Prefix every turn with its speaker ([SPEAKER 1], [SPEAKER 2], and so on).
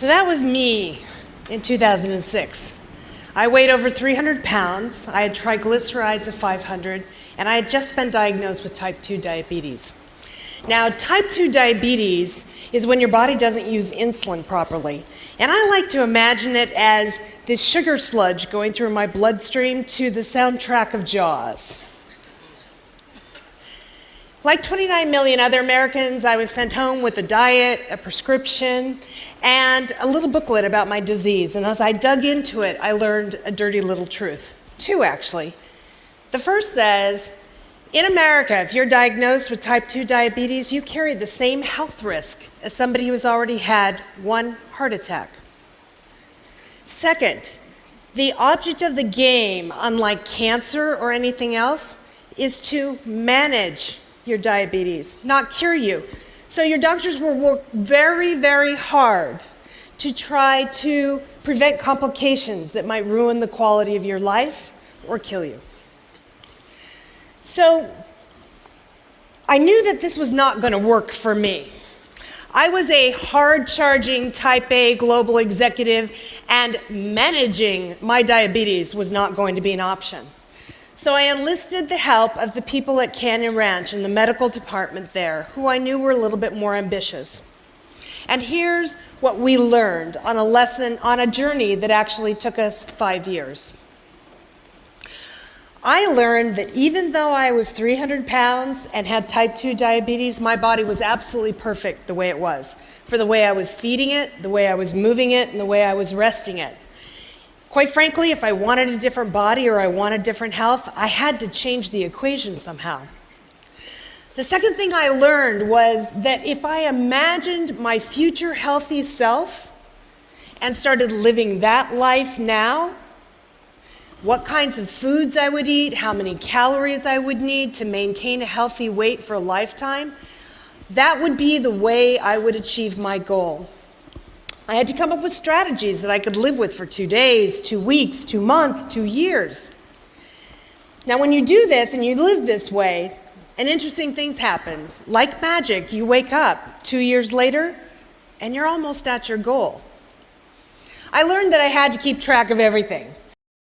[SPEAKER 1] So that was me in 2006. I weighed over 300 pounds, I had triglycerides of 500, and I had just been diagnosed with type 2 diabetes. Now, type 2 diabetes is when your body doesn't use insulin properly. And I like to imagine it as this sugar sludge going through my bloodstream to the soundtrack of Jaws. Like 29 million other Americans, I was sent home with a diet, a prescription, and a little booklet about my disease. And as I dug into it, I learned a dirty little truth. Two, actually. The first says, in America, if you're diagnosed with type 2 diabetes, you carry the same health risk as somebody who's already had one heart attack. Second, the object of the game, unlike cancer or anything else, is to manage your diabetes, not cure you. So your doctors will work very, very hard to try to prevent complications that might ruin the quality of your life or kill you. So I knew that this was not going to work for me. I was a hard-charging type A global executive, and managing my diabetes was not going to be an option. So I enlisted the help of the people at Canyon Ranch in the medical department there, who I knew were a little bit more ambitious. And here's what we learned on a journey that actually took us 5 years. I learned that even though I was 300 pounds and had type 2 diabetes, my body was absolutely perfect the way it was, for the way I was feeding it, the way I was moving it, and the way I was resting it. Quite frankly, if I wanted a different body or I wanted different health, I had to change the equation somehow. The second thing I learned was that if I imagined my future healthy self and started living that life now, what kinds of foods I would eat, how many calories I would need to maintain a healthy weight for a lifetime, that would be the way I would achieve my goal. I had to come up with strategies that I could live with for 2 days, 2 weeks, 2 months, 2 years. Now, when you do this and you live this way, an interesting thing happens. Like magic, you wake up 2 years later and you're almost at your goal. I learned that I had to keep track of everything.